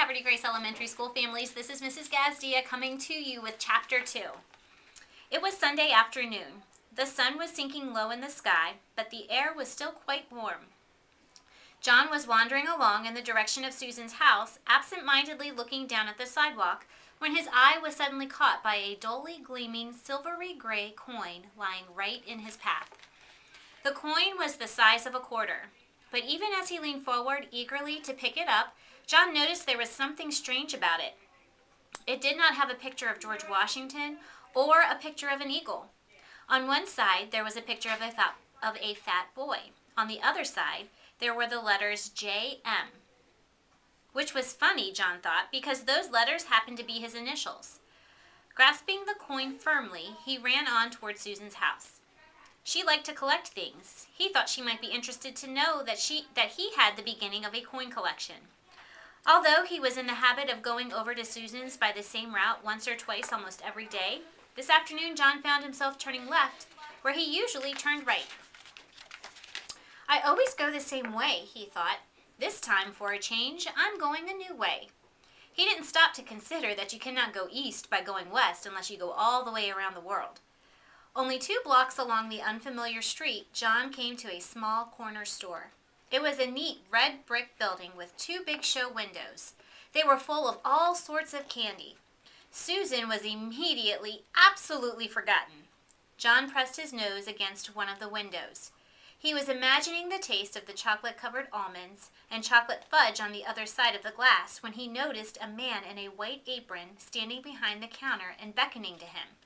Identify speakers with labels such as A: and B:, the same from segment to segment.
A: Poverty Grace Elementary School families. This is Mrs. Gasdia coming to you with Chapter 2. It was Sunday afternoon. The sun was sinking low in the sky, but the air was still quite warm. John was wandering along in the direction of Susan's house, absent-mindedly looking down at the sidewalk, when his eye was suddenly caught by a dully gleaming silvery gray coin lying right in his path. The coin was the size of a quarter, but even as he leaned forward eagerly to pick it up, John noticed there was something strange about it. It did not have a picture of George Washington or a picture of an eagle. On one side, there was a picture of a fat boy. On the other side, there were the letters J.M., which was funny, John thought, because those letters happened to be his initials. Grasping the coin firmly, he ran on toward Susan's house. She liked to collect things. He thought she might be interested to know that he had the beginning of a coin collection. Although he was in the habit of going over to Susan's by the same route once or twice almost every day, this afternoon John found himself turning left where he usually turned right. I always go the same way, he thought. This time, for a change, I'm going a new way. He didn't stop to consider that you cannot go east by going west unless you go all the way around the world. Only 2 blocks along the unfamiliar street, John came to a small corner store. It was a neat red brick building with 2 big show windows. They were full of all sorts of candy. Susan was immediately absolutely forgotten. John pressed his nose against one of the windows. He was imagining the taste of the chocolate-covered almonds and chocolate fudge on the other side of the glass when he noticed a man in a white apron standing behind the counter and beckoning to him.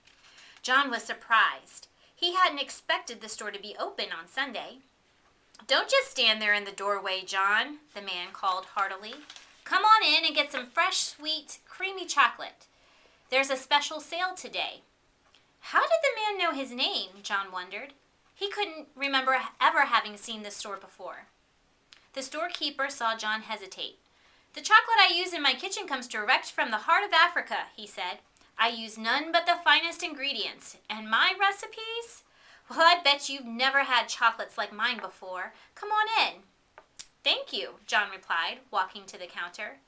A: John was surprised. He hadn't expected the store to be open on Sunday. "Don't just stand there in the doorway, John," the man called heartily. "Come on in and get some fresh, sweet, creamy chocolate. There's a special sale today." How did the man know his name, John wondered. He couldn't remember ever having seen this store before. The storekeeper saw John hesitate. "The chocolate I use in my kitchen comes direct from the heart of Africa," he said. "I use none but the finest ingredients. And my recipes? Well, I bet you've never had chocolates like mine before. Come on in." "Thank you," John replied, walking to the counter.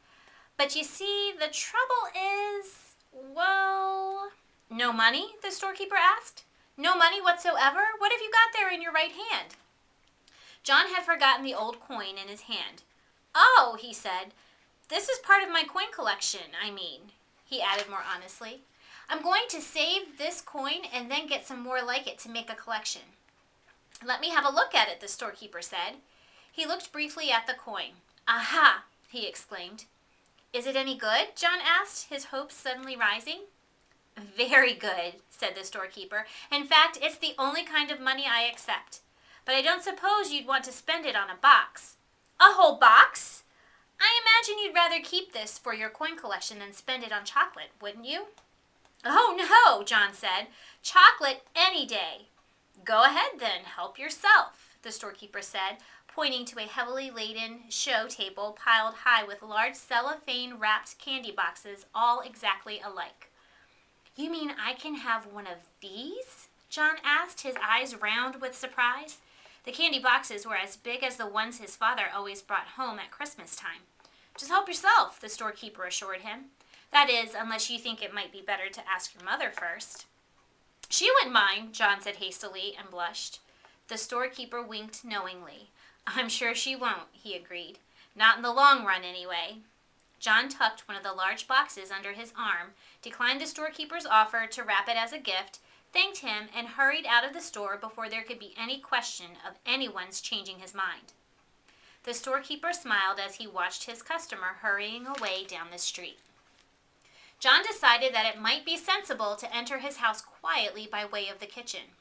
A: "But you see, the trouble is, well—" "No money?" the storekeeper asked. "No money whatsoever? What have you got there in your right hand?" John had forgotten the old coin in his hand. "Oh," he said, "this is part of my coin collection, he added more honestly. "I'm going to save this coin and then get some more like it to make a collection." "Let me have a look at it," the storekeeper said. He looked briefly at the coin. "Aha!" he exclaimed. "Is it any good?" John asked, his hopes suddenly rising. "Very good," said the storekeeper. "In fact, it's the only kind of money I accept. But I don't suppose you'd want to spend it on a box." "A whole box? I imagine you'd rather keep this for your coin collection than spend it on chocolate, wouldn't you?" "Oh, no," John said. "Chocolate any day." "Go ahead then, help yourself," the storekeeper said, pointing to a heavily laden show table piled high with large cellophane-wrapped candy boxes, all exactly alike. "You mean I can have one of these?" John asked, his eyes round with surprise. The candy boxes were as big as the ones his father always brought home at Christmas time. "Just help yourself," the storekeeper assured him. "That is, unless you think it might be better to ask your mother first." "She wouldn't mind," John said hastily and blushed. The storekeeper winked knowingly. "I'm sure she won't," he agreed. "Not in the long run, anyway." John tucked one of the large boxes under his arm, declined the storekeeper's offer to wrap it as a gift, thanked him, and hurried out of the store before there could be any question of anyone's changing his mind. The storekeeper smiled as he watched his customer hurrying away down the street. John decided that it might be sensible to enter his house quietly by way of the kitchen.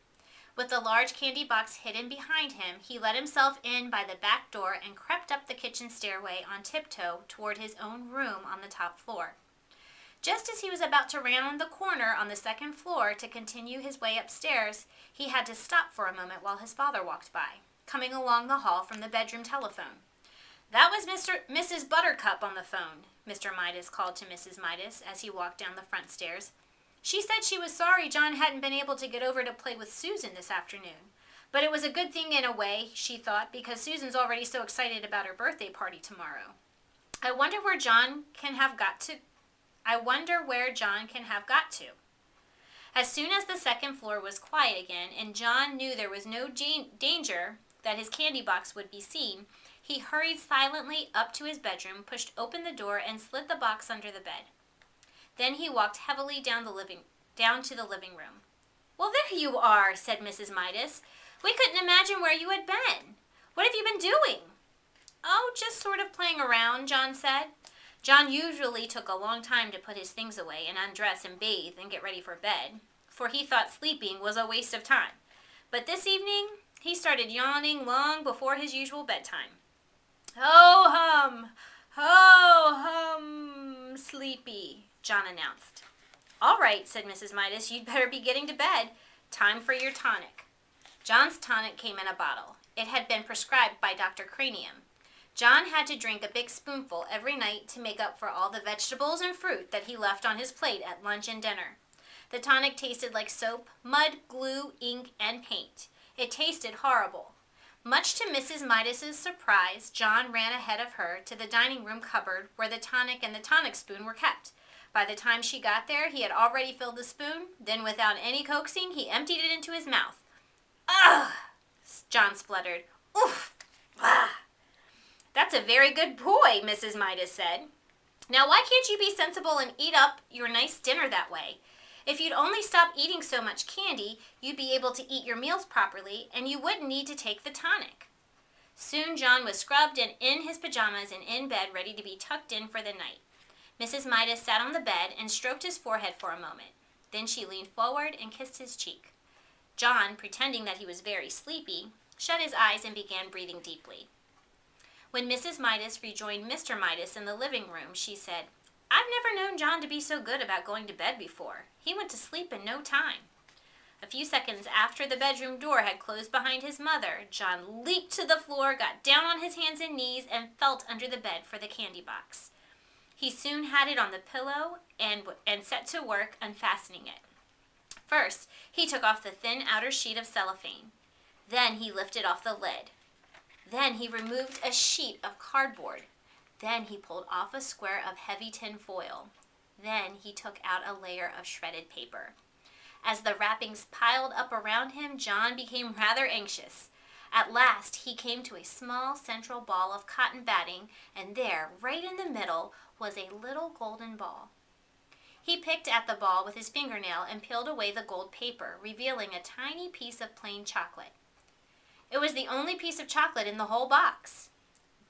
A: With the large candy box hidden behind him, he let himself in by the back door and crept up the kitchen stairway on tiptoe toward his own room on the top floor. Just as he was about to round the corner on the second floor to continue his way upstairs, he had to stop for a moment while his father walked by, coming along the hall from the bedroom telephone. "That was Mrs. Buttercup on the phone," Mr. Midas called to Mrs. Midas as he walked down the front stairs. "She said she was sorry John hadn't been able to get over to play with Susan this afternoon. But it was a good thing in a way, she thought, because Susan's already so excited about her birthday party tomorrow." I wonder where John can have got to. I wonder where John can have got to. As soon as the second floor was quiet again, and John knew there was no danger that his candy box would be seen, he hurried silently up to his bedroom, pushed open the door, and slid the box under the bed. Then he walked heavily down to the living room. "Well, there you are," said Mrs. Midas. "We couldn't imagine where you had been. What have you been doing?" "Oh, just sort of playing around," John said. John usually took a long time to put his things away and undress and bathe and get ready for bed, for he thought sleeping was a waste of time. But this evening, he started yawning long before his usual bedtime. Ho hum, sleepy," John announced. "All right," said Mrs. Midas, "you'd better be getting to bed. Time for your tonic." John's tonic came in a bottle. It had been prescribed by Dr. Cranium. John had to drink a big spoonful every night to make up for all the vegetables and fruit that he left on his plate at lunch and dinner. The tonic tasted like soap, mud, glue, ink, and paint. It tasted horrible. Much to Mrs. Midas's surprise, John ran ahead of her to the dining room cupboard where the tonic and the tonic spoon were kept. By the time she got there, he had already filled the spoon. Then, without any coaxing, he emptied it into his mouth. "Ugh!" John spluttered. "Oof! Ah!" "That's a very good boy," Mrs. Midas said. "Now, why can't you be sensible and eat up your nice dinner that way? If you'd only stop eating so much candy, you'd be able to eat your meals properly, and you wouldn't need to take the tonic." Soon John was scrubbed and in his pajamas and in bed, ready to be tucked in for the night. Mrs. Midas sat on the bed and stroked his forehead for a moment. Then she leaned forward and kissed his cheek. John, pretending that he was very sleepy, shut his eyes and began breathing deeply. When Mrs. Midas rejoined Mr. Midas in the living room, she said, "I've never known John to be so good about going to bed before. He went to sleep in no time." A few seconds after the bedroom door had closed behind his mother, John leaped to the floor, got down on his hands and knees, and felt under the bed for the candy box. He soon had it on the pillow and set to work unfastening it. First, he took off the thin outer sheet of cellophane. Then he lifted off the lid. Then he removed a sheet of cardboard. Then he pulled off a square of heavy tin foil. Then he took out a layer of shredded paper. As the wrappings piled up around him, John became rather anxious. At last, he came to a small central ball of cotton batting, and there, right in the middle, was a little golden ball. He picked at the ball with his fingernail and peeled away the gold paper, revealing a tiny piece of plain chocolate. It was the only piece of chocolate in the whole box.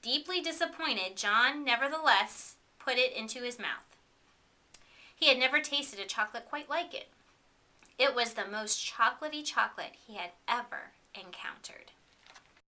A: Deeply disappointed, John nevertheless put it into his mouth. He had never tasted a chocolate quite like it. It was the most chocolatey chocolate he had ever encountered.